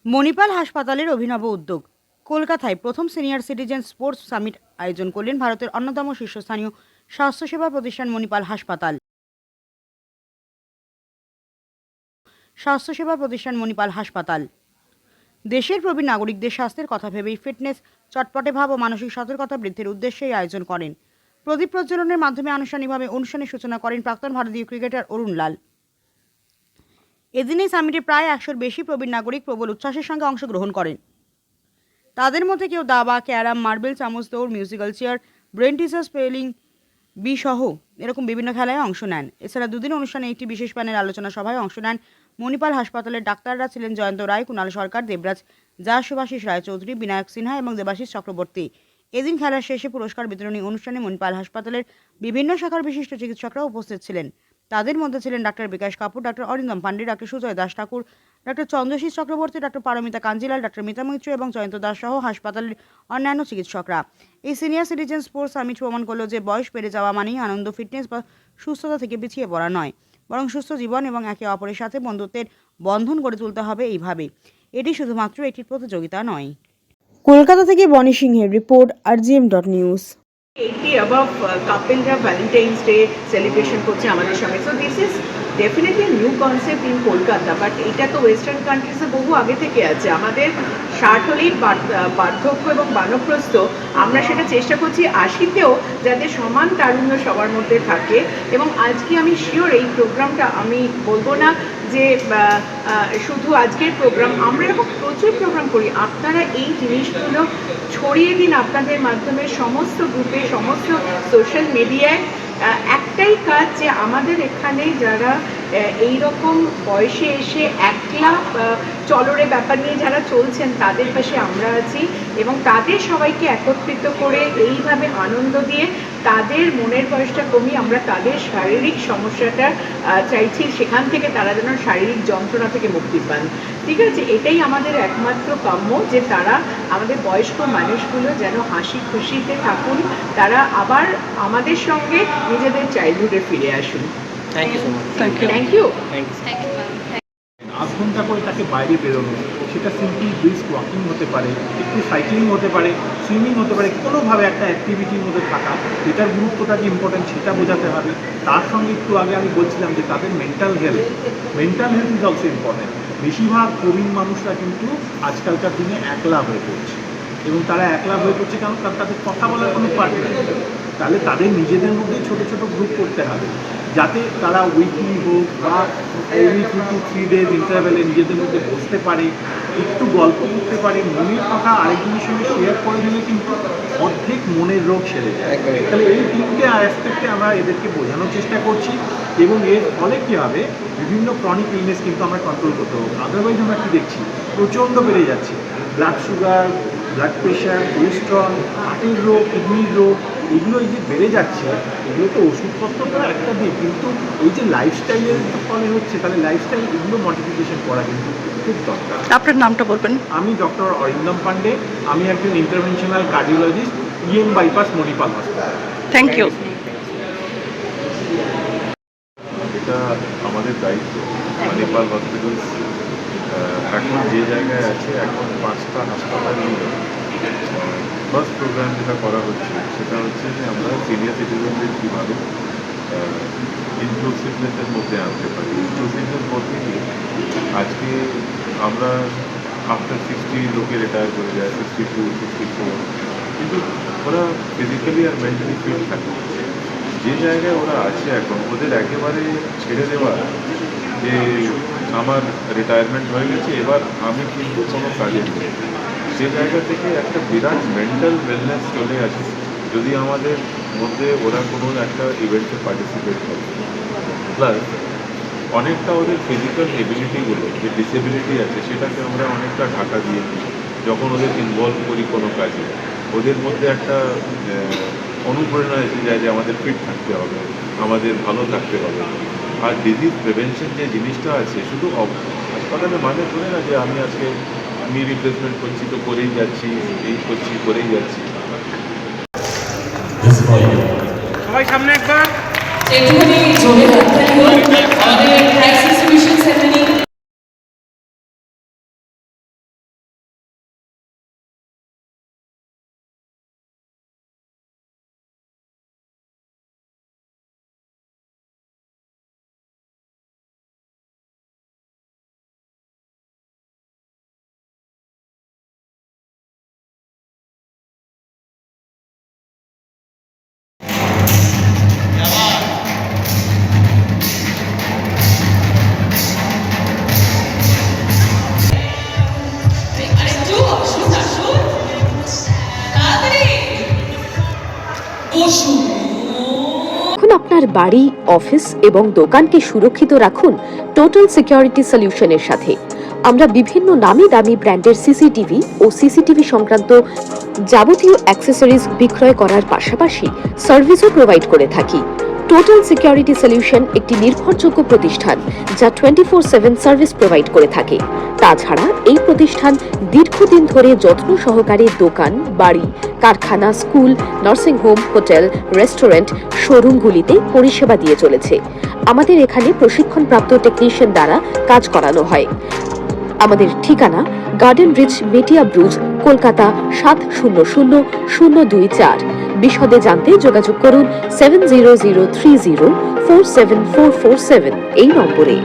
মণিপাল হাসপাতালের অভিনব উদ্যোগ। কলকাতায় প্রথম সিনিয়র সিটিজেন স্পোর্টস সামিট আয়োজন করলেন ভারতের অন্যতম শীর্ষস্থানীয় স্বাস্থ্যসেবা প্রতিষ্ঠান মণিপাল হাসপাতাল। দেশের প্রবীণ নাগরিকদের স্বাস্থ্যের কথা ভেবেই ফিটনেস, চটপটে ভাব ও মানসিক সতর্কতা বৃদ্ধির উদ্দেশ্যে এই আয়োজন করেন। প্রদীপ প্রজ্বলনের মাধ্যমে আনুষ্ঠানিকভাবে অনুষ্ঠানের সূচনা করেন প্রাক্তন ভারতীয় ক্রিকেটার অরুণ লাল। এদিন এই সামিটে প্রায় 100-র বেশি প্রবীণ নাগরিক প্রবল উচ্ছ্বাসের সঙ্গে অংশগ্রহণ করেন। তাদের মধ্যে কেউ দাবা, ক্যারাম, মার্বেল, চামচ দৌড়, musical chair, brain teacher, spelling bee সহ এরকম বিভিন্ন খেলায় অংশ নেন। এছাড়া দুদিন অনুষ্ঠানে একটি বিশেষ প্যানেল আলোচনা সভায় অংশ নেন মণিপাল হাসপাতালের ডাক্তাররা ছিলেন জয়ন্ত রায়, কুণাল সরকার, দেবরাজ যা, শুভাশিস রায়চৌধুরী, বিনায়ক সিনহা এবং দেবাশিস চক্রবর্তী। এদিন খেলার শেষে পুরস্কার বিতরণী অনুষ্ঠানে মণিপাল হাসপাতালের বিভিন্ন শাখার বিশিষ্ট চিকিৎসকরা উপস্থিত ছিলেন। তাদের মধ্যে ছিলেন doctor Bikash Kapoor, doctor Arindam Pandey, doctor Sujay Das Thakur, doctor Chandrashish Chakraborty, doctor Paromita Kanjilal, doctor Mita Maitra এবং জয়ন্ত দাস সহ হাসপাতালের অন্যান্য চিকিৎসকরা। এই সিনিয়র সিটিজেন স্পোর্টস সামিট প্রমাণ করলো যে বয়স বেড়ে যাওয়া মানেই আনন্দ, ফিটনেস বা সুস্থতা থেকে পিছিয়ে পড়া নয়, বরং সুস্থ জীবন এবং একে অপরের সাথে বন্ধুত্বের বন্ধন গড়ে তুলতে হবে এইভাবে। এটি শুধুমাত্র একটি প্রতিযোগিতা নয়। কলকাতা থেকে বনি সিংহের রিপোর্ট, RGM.News। 80 above কাপলরা ভ্যালেন্টাইন্স ডে সেলিব্রেশন করছে আমাদের সঙ্গে। So this is definitely new concept in Kolkata, but এটা তো ওয়েস্টার্ন কান্ট্রিজে বহু আগে থেকে আছে। আমাদের 60 হলেই বার্ধক্য এবং বানপ্রস্থ, আমরা সেটা চেষ্টা করছি 80তেও যাতে সমান তারুণ্য সবার মধ্যে থাকে। এবং আজকে আমি শিওর এই প্রোগ্রামটা, আমি বলবো না যে শুধু আজকের প্রোগ্রাম, আমরা এরকম প্রচুর প্রোগ্রাম করি। আপনারা এই জিনিসগুলো ছড়িয়ে দিন আপনাদের মাধ্যমে সমস্ত গ্রুপে, সমস্ত সোশ্যাল মিডিয়ায়। একটাই কাজ যে আমাদের এখানে যারা এই রকম বয়সে এসে একলা চলরে ব্যাপার নিয়ে যারা চলছেন, তাদের পাশে আমরা আছি এবং তাদের সবাইকে একত্রিত করে এইভাবে আনন্দ দিয়ে তাদের মনের বয়সটা কমিয়ে আমরা তাদের শারীরিক সমস্যাটা চাইছি, সেখান থেকে তারা যেন শারীরিক যন্ত্রণা থেকে মুক্তি পান। ঠিক আছে, এটাই আমাদের একমাত্র কাম্য, যে তারা আমাদের বয়স্ক মানুষগুলো যেন হাসি খুশিতে থাকুন, তারা আবার আমাদের সঙ্গে নিজেদের চাইল্ডহুডে ফিরে আসুন। Thank you so much. Thank you. আধ ঘন্টা করে তাকে বাইরে বেরোনো, সেটা সিম্পলি ব্রিস্ক ওয়াকিং হতে পারে, একটু সাইক্লিং হতে পারে, সুইমিং হতে পারে, কোনোভাবে একটা অ্যাক্টিভিটির মধ্যে থাকা, এটার গুরুত্বটা যে ইম্পর্টেন্ট সেটা বোঝাতে হবে। তার সঙ্গে একটু আগে আমি বলছিলাম যে তাদের mental health is also important. বেশিরভাগ প্রবীণ মানুষরা কিন্তু আজকালকার দিনে একলা হয়ে পড়ছে, এবং তারা একলা হয়ে পড়ছে কারণ তাদের কথা বলার কোনো পার্টনার নেই। তাহলে তাদের নিজেদের মধ্যে ছোট ছোট গ্রুপ করতে হবে, যাতে তারা উইকলি হোক বা এভরি 2 to 3 days ইন্টারভ্যালে নিজেদের মধ্যে বসতে পারে, একটু গল্প করতে পারে, মনের কথা আরেকজনের সঙ্গে শেয়ার করে দিলে কিন্তু অর্ধেক মনের রোগ সেরে যায়। তাহলে এই 3টে অ্যাসপেক্টে আমরা এদেরকে বোঝানোর চেষ্টা করছি, এবং এর ফলে কী হবে, বিভিন্ন ক্রনিক ইলনেস কিন্তু আমরা কন্ট্রোল করতে হবে। আদারওয়াইজ আমরা কী দেখছি, প্রচণ্ড বেড়ে যাচ্ছে blood sugar, blood pressure, cholesterol, হার্টের রোগ, কিডনির রোগ, এগুলো এই যে বেড়ে যাচ্ছে, এগুলো তো ওষুধপত্র তো একটা দিক, কিন্তু এই যে লাইফস্টাইলের ফলে হচ্ছে, তাহলে লাইফস্টাইল এগুলো মডিফিকেশন করা কিন্তু খুব দরকার। আপনার নামটা বলবেন? আমি ডক্টর অরিন্দম পান্ডে, আমি একজন interventional cardiologist, EM bypass, Manipal hospital. Thank you. এটা আমাদের দায়িত্ব। মণিপাল হসপিটাল এখন যে জায়গায় আছে, এখন 5টা হাসপাতাল নিয়ে ফার্স্ট প্রোগ্রাম যেটা করা হচ্ছে সেটা হচ্ছে যে আমরা সিনিয়র সিটিজেনদের কীভাবে ইনক্লুসিভনেসের মধ্যে আনতে পারি। ইনক্লুসিভনেস বলতে কি, আজকে আমরা আফটার 60 লোকে রিটায়ার করে যায়, 62, 64, কিন্তু ওরা ফিজিক্যালি আর মেন্টালি ফিট থাকে। যে জায়গায় ওরা আছে এখন, ওদের একেবারে ছেড়ে দেওয়া যে আমার রিটায়ারমেন্ট হয়ে গেছে, এবার আমি কিন্তু কোনো কাজে নেই, সে জায়গা থেকে একটা বিরাট মেন্টাল ওয়েলনেস চলে আসে যদি আমাদের মধ্যে ওরা কোনো একটা ইভেন্টে পার্টিসিপেট করে। প্লাস অনেকটা ওদের ফিজিক্যাল এবিলিটিগুলো, যে ডিসেবিলিটি আছে, সেটাকে আমরা অনেকটা ঢাকা দিয়ে দিই। যখন ওদের ইনভলভ করি কোনো কাজে, ওদের মধ্যে একটা অনুপ্রেরণা এসে যায় যে আমাদের ফিট থাকতে হবে, আমাদের ভালো থাকতে হবে। আর ডিজিজ প্রিভেনশন যে জিনিসটা আছে, শুধু হাসপাতালে মানে ধরে না যে আমি আজকে নি রিপ্লেসমেন্ট করছি তো করেই যাচ্ছি, এই করছি করেই যাচ্ছি। সবাই সামনে একবার একটুখানি জোরে হাততালি হোক আমাদের ক্রাইসিস মিশন সেন্টার আপনার বাড়ি, অফিস এবং দোকানকে সুরক্ষিত রাখুন টোটাল সিকিউরিটি সলিউশনের সাথে। আমরা বিভিন্ন নামি দামি ব্র্যান্ডের সিসিটিভি ও সিসিটিভি সংক্রান্ত যাবতীয় অ্যাক্সেসরিজ বিক্রয় করার পাশাপাশি সার্ভিসও প্রোভাইড করে থাকি। টোটাল সিকিউরিটি সলিউশন একটি নির্ভরযোগ্য প্রতিষ্ঠান যা 24/7 সার্ভিস প্রোভাইড করে থাকে। তাছাড়া এই প্রতিষ্ঠান দীর্ঘদিন ধরে যত্ন সহকারে দোকান, বাড়ি, কারখানা, school, nursing home, hotel, restaurant, শোরুমগুলিতে পরিষেবা দিয়ে চলেছে। আমাদের এখানে প্রশিক্ষণপ্রাপ্ত টেকনিশিয়ান দ্বারা কাজ করানো হয়। আমাদের ঠিকানা গার্ডেন রিচ, মেটিয়া ব্রুজ, কলকাতা 700024। বিশদে জানতে যোগাযোগ করুন 7003047447 এই নম্বরে।